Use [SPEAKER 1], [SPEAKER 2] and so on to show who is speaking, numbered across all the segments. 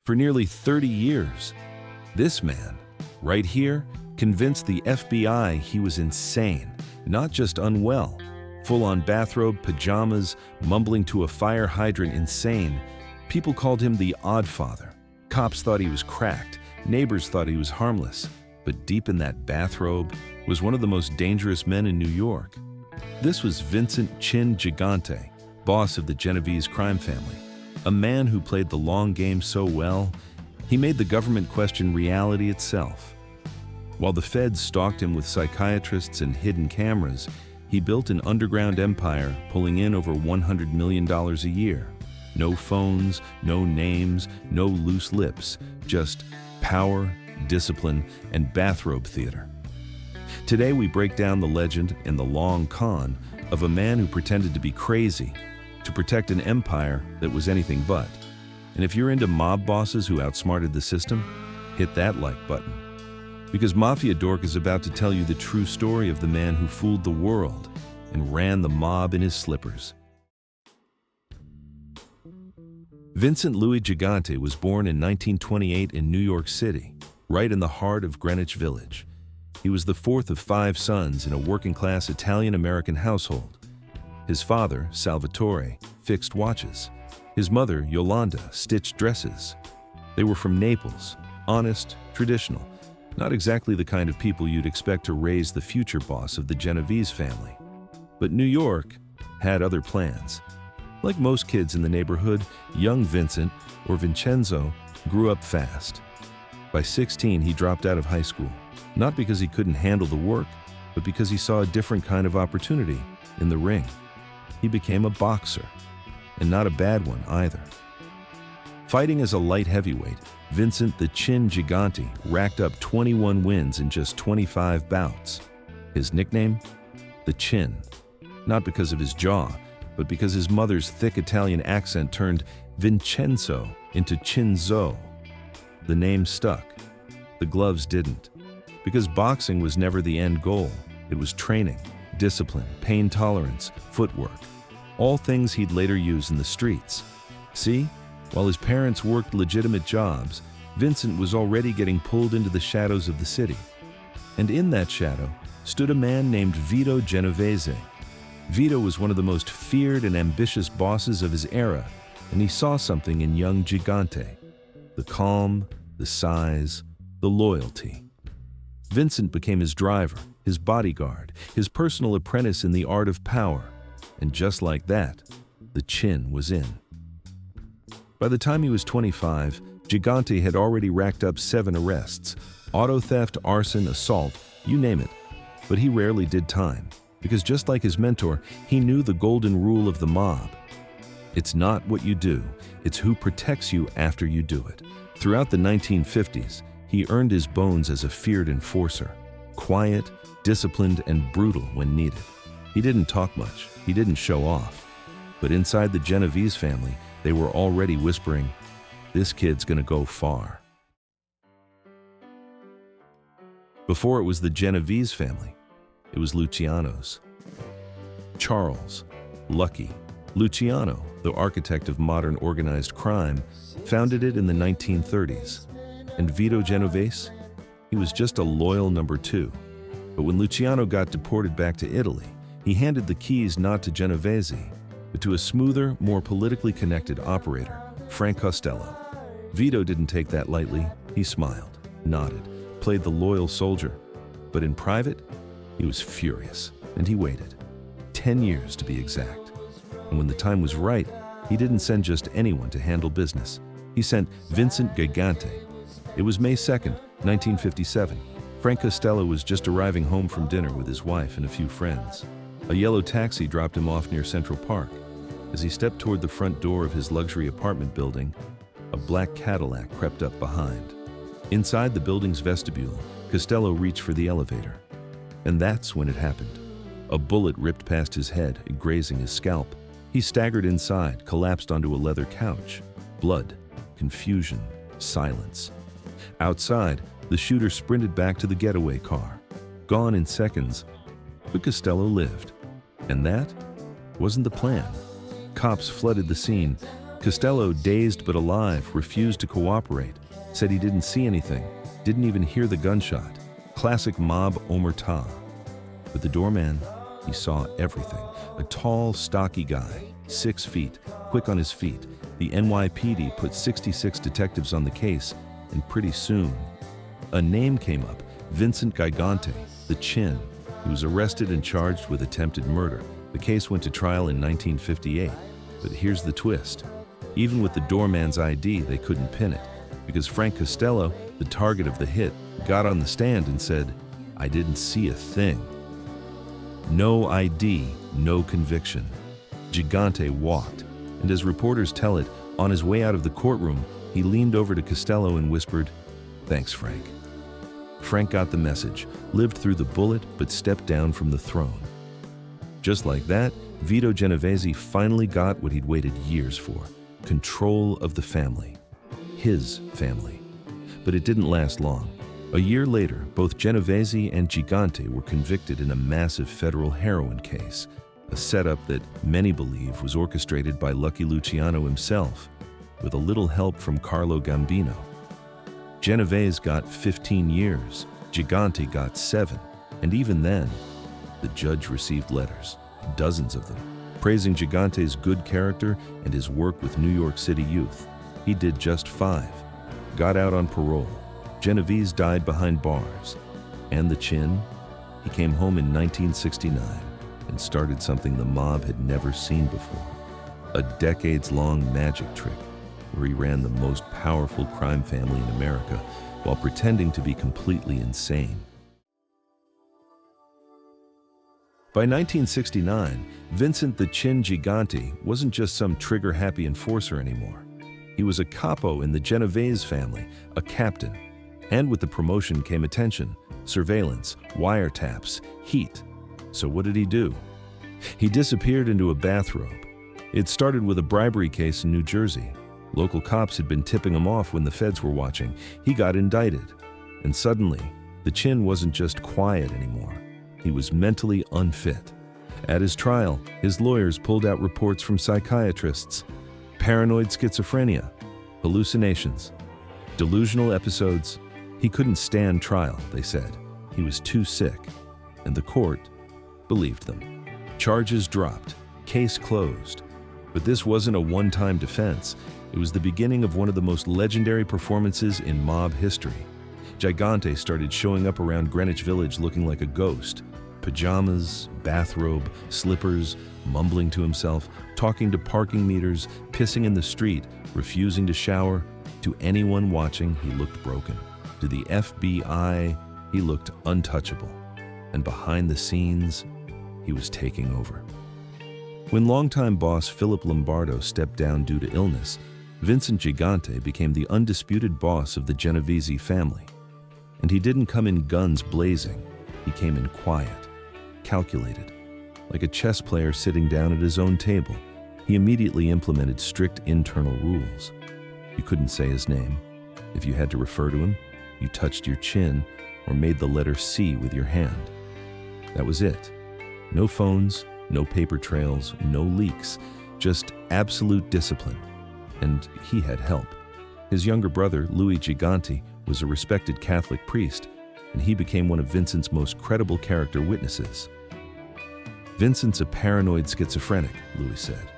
[SPEAKER 1] for nearly 30 years. This man, right here, convinced the FBI he was insane, not just unwell. Full-on bathrobe, pajamas, mumbling to a fire hydrant insane. People called him the oddfather. Cops thought he was cracked. Neighbors thought he was harmless. But deep in that bathrobe was one of the most dangerous men in New York. This was Vincent Chin Gigante, boss of the Genovese crime family. A man who played the long game so well, he made the government question reality itself. While the feds stalked him with psychiatrists and hidden cameras, he built an underground empire pulling in over $100 million a year. No phones, no names, no loose lips, just power, discipline, and bathrobe theater. Today we break down the legend and the long con of a man who pretended to be crazy to protect an empire that was anything but. And if you're into mob bosses who outsmarted the system, hit that like button. Because Mafia Dork is about to tell you the true story of the man who fooled the world and ran the mob in his slippers. Vincent Louis Gigante was born in 1928 in New York City, right in the heart of Greenwich Village. He was the fourth of 5 sons in a working-class Italian-American household. His father, Salvatore, fixed watches. His mother, Yolanda, stitched dresses. They were from Naples, honest, traditional, not exactly the kind of people you'd expect to raise the future boss of the Genovese family. But New York had other plans. Like most kids in the neighborhood, young Vincent, or Vincenzo, grew up fast. By 16, he dropped out of high school, not because he couldn't handle the work, but because he saw a different kind of opportunity in the ring. He became a boxer, and not a bad one either. Fighting as a light heavyweight, Vincent the Chin Gigante racked up 21 wins in just 25 bouts. His nickname? The Chin. Not because of his jaw, but because his mother's thick Italian accent turned Vincenzo into Chinzo. The name stuck. The gloves didn't. Because boxing was never the end goal. It was training, discipline, pain tolerance, footwork. All things he'd later use in the streets. See? While his parents worked legitimate jobs, Vincent was already getting pulled into the shadows of the city. And in that shadow stood a man named Vito Genovese. Vito was one of the most feared and ambitious bosses of his era, and he saw something in young Gigante. The calm, the size, the loyalty. Vincent became his driver, his bodyguard, his personal apprentice in the art of power. And just like that, the Chin was in. By the time he was 25, Gigante had already racked up 7 arrests. Auto theft, arson, assault, you name it. But he rarely did time, because just like his mentor, he knew the golden rule of the mob. It's not what you do, it's who protects you after you do it. Throughout the 1950s, he earned his bones as a feared enforcer, quiet, disciplined, and brutal when needed. He didn't talk much, he didn't show off. But inside the Genovese family, they were already whispering, "This kid's gonna go far." Before it was the Genovese family, it was Luciano's. Charles, Lucky, Luciano, the architect of modern organized crime, founded it in the 1930s. And Vito Genovese? He was just a loyal number 2. But when Luciano got deported back to Italy, he handed the keys not to Genovese, but to a smoother, more politically connected operator, Frank Costello. Vito didn't take that lightly. He smiled, nodded, played the loyal soldier. But in private, he was furious, and he waited. 10 years to be exact. And when the time was right, he didn't send just anyone to handle business. He sent Vincent Gigante. It was May 2nd, 1957. Frank Costello was just arriving home from dinner with his wife and a few friends. A yellow taxi dropped him off near Central Park. As he stepped toward the front door of his luxury apartment building, a black Cadillac crept up behind. Inside the building's vestibule, Costello reached for the elevator. And that's when it happened. A bullet ripped past his head, grazing his scalp. He staggered inside, collapsed onto a leather couch. Blood, confusion, silence. Outside, the shooter sprinted back to the getaway car. Gone in seconds, but Costello lived. And that wasn't the plan. Cops flooded the scene. Costello, dazed but alive, refused to cooperate, said he didn't see anything, didn't even hear the gunshot. Classic mob omerta. But the doorman, he saw everything. A tall, stocky guy, 6 feet, quick on his feet. The NYPD put 66 detectives on the case, and pretty soon, a name came up, Vincent Gigante, the Chin. He was arrested and charged with attempted murder. The case went to trial in 1958. But here's the twist. Even with the doorman's ID, they couldn't pin it, because Frank Costello, the target of the hit, got on the stand and said, "I didn't see a thing." No ID, no conviction. Gigante walked, and as reporters tell it, on his way out of the courtroom, he leaned over to Costello and whispered, "Thanks, Frank." Frank got the message, lived through the bullet, but stepped down from the throne. Just like that, Vito Genovese finally got what he'd waited years for, control of the family. His family. But it didn't last long. A year later, both Genovese and Gigante were convicted in a massive federal heroin case, a setup that many believe was orchestrated by Lucky Luciano himself, with a little help from Carlo Gambino. Genovese got 15 years, Gigante got 7, and even then, the judge received letters, dozens of them, praising Gigante's good character and his work with New York City youth. He did just 5, got out on parole. Genovese died behind bars. And the Chin? He came home in 1969 and started something the mob had never seen before. A decades-long magic trick where he ran the most powerful crime family in America while pretending to be completely insane. By 1969, Vincent the Chin Gigante wasn't just some trigger-happy enforcer anymore. He was a capo in the Genovese family, a captain. And with the promotion came attention, surveillance, wiretaps, heat. So what did he do? He disappeared into a bathrobe. It started with a bribery case in New Jersey. Local cops had been tipping him off when the feds were watching. He got indicted. And suddenly, the Chin wasn't just quiet anymore. He was mentally unfit. At his trial, his lawyers pulled out reports from psychiatrists. Paranoid schizophrenia, hallucinations, delusional episodes. He couldn't stand trial, they said. He was too sick. And the court believed them. Charges dropped, case closed. But this wasn't a one-time defense. It was the beginning of one of the most legendary performances in mob history. Gigante started showing up around Greenwich Village looking like a ghost. Pajamas, bathrobe, slippers, mumbling to himself, talking to parking meters, pissing in the street, refusing to shower. To anyone watching, he looked broken. To the FBI, he looked untouchable. And behind the scenes, he was taking over. When longtime boss Philip Lombardo stepped down due to illness, Vincent Gigante became the undisputed boss of the Genovese family. And he didn't come in guns blazing. He came in quiet, calculated. Like a chess player sitting down at his own table, he immediately implemented strict internal rules. You couldn't say his name. If you had to refer to him, you touched your chin or made the letter C with your hand. That was it. No phones, no paper trails, no leaks, just absolute discipline. And he had help. His younger brother, Louis Gigante, was a respected Catholic priest, and he became one of Vincent's most credible character witnesses. "Vincent's a paranoid schizophrenic," Louis said.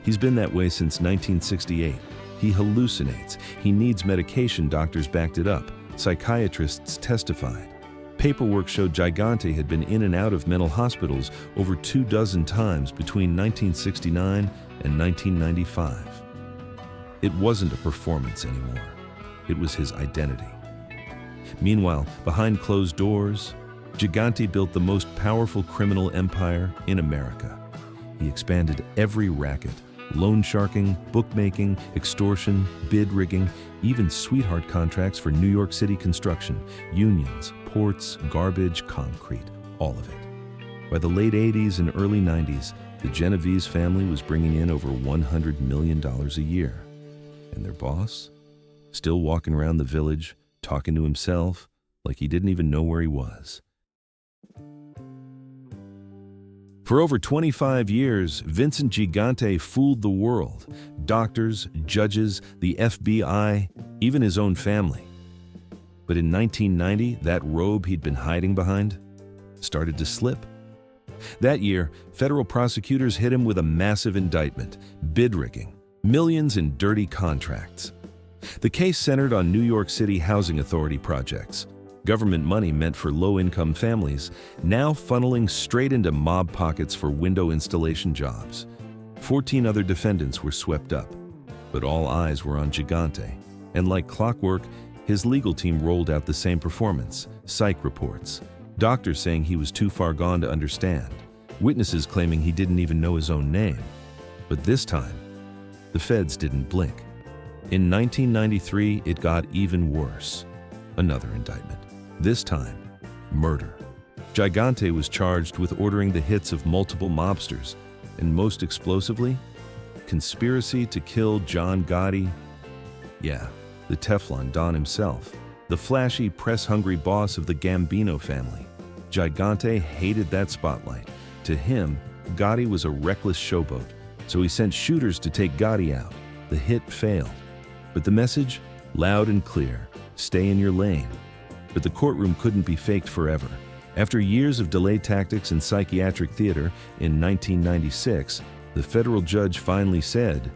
[SPEAKER 1] "He's been that way since 1968. He hallucinates. He needs medication, doctors backed it up. Psychiatrists testified. Paperwork showed Gigante had been in and out of mental hospitals over 24 times between 1969 and 1995. It wasn't a performance anymore. It was his identity. Meanwhile, behind closed doors, Gigante built the most powerful criminal empire in America. He expanded every racket: loan sharking, bookmaking, extortion, bid rigging, even sweetheart contracts for New York City construction, unions, ports, garbage, concrete, all of it. By the late 80s and early 90s, the Genovese family was bringing in over $100 million a year. And their boss? Still walking around the village, talking to himself like he didn't even know where he was. For over 25 years, Vincent Gigante fooled the world, doctors, judges, the FBI, even his own family. But in 1990, that robe he'd been hiding behind started to slip. That year, federal prosecutors hit him with a massive indictment, bid rigging, millions in dirty contracts. The case centered on New York City Housing Authority projects, government money meant for low-income families, now funneling straight into mob pockets for window installation jobs. 14 other defendants were swept up, but all eyes were on Gigante, and like clockwork, his legal team rolled out the same performance, psych reports, doctors saying he was too far gone to understand, witnesses claiming he didn't even know his own name. But this time, the feds didn't blink. In 1993, it got even worse. Another indictment. This time, murder. Gigante was charged with ordering the hits of multiple mobsters, and most explosively, conspiracy to kill John Gotti. Yeah, the Teflon Don himself, the flashy, press-hungry boss of the Gambino family. Gigante hated that spotlight. To him, Gotti was a reckless showboat, so he sent shooters to take Gotti out. The hit failed. But the message? Loud and clear. Stay in your lane. But the courtroom couldn't be faked forever. After years of delayed tactics in psychiatric theater, in 1996, the federal judge finally said,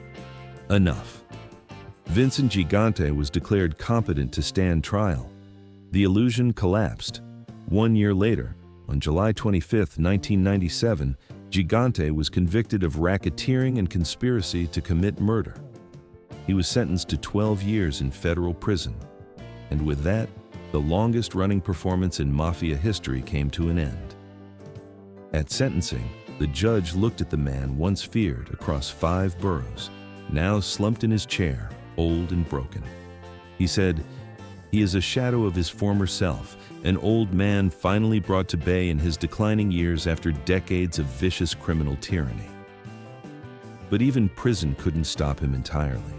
[SPEAKER 1] enough. Vincent Gigante was declared competent to stand trial. The illusion collapsed. 1 year later, on July 25, 1997, Gigante was convicted of racketeering and conspiracy to commit murder. He was sentenced to 12 years in federal prison. And with that, the longest-running performance in Mafia history came to an end. At sentencing, the judge looked at the man once feared across 5 boroughs, now slumped in his chair, old and broken. He said, "He is a shadow of his former self, an old man finally brought to bay in his declining years after decades of vicious criminal tyranny." But even prison couldn't stop him entirely.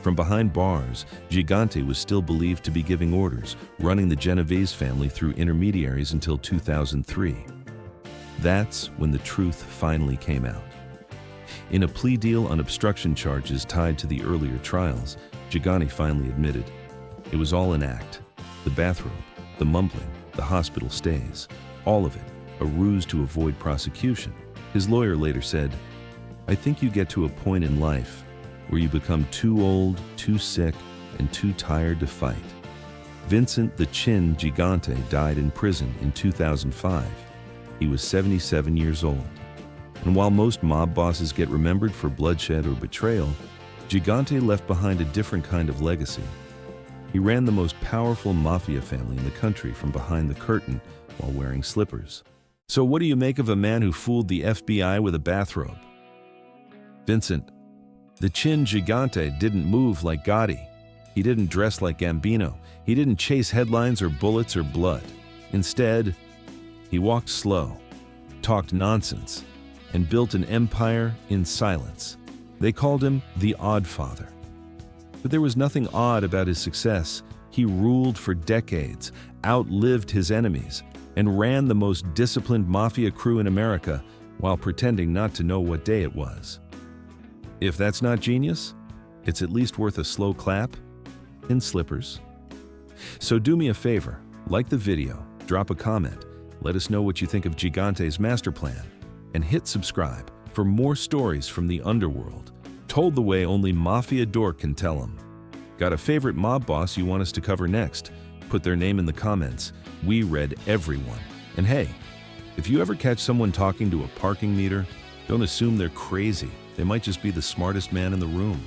[SPEAKER 1] From behind bars, Gigante was still believed to be giving orders, running the Genovese family through intermediaries until 2003. That's when the truth finally came out. In a plea deal on obstruction charges tied to the earlier trials, Gigante finally admitted it was all an act. The bathrobe, the mumbling, the hospital stays, all of it, a ruse to avoid prosecution. His lawyer later said, "I think you get to a point in life where you become too old, too sick, and too tired to fight." Vincent "the Chin" Gigante died in prison in 2005. He was 77 years old. And while most mob bosses get remembered for bloodshed or betrayal, Gigante left behind a different kind of legacy. He ran the most powerful mafia family in the country from behind the curtain while wearing slippers. So what do you make of a man who fooled the FBI with a bathrobe? Vincent "the Chin" Gigante didn't move like Gotti. He didn't dress like Gambino. He didn't chase headlines or bullets or blood. Instead, he walked slow, talked nonsense, and built an empire in silence. They called him the Oddfather. But there was nothing odd about his success. He ruled for decades, outlived his enemies, and ran the most disciplined mafia crew in America while pretending not to know what day it was. If that's not genius, it's at least worth a slow clap in slippers. So do me a favor, like the video, drop a comment, let us know what you think of Gigante's master plan, and hit subscribe for more stories from the underworld, told the way only Mafia Dork can tell them. Got a favorite mob boss you want us to cover next? Put their name in the comments. We read everyone. And hey, if you ever catch someone talking to a parking meter, don't assume they're crazy. They might just be the smartest man in the room.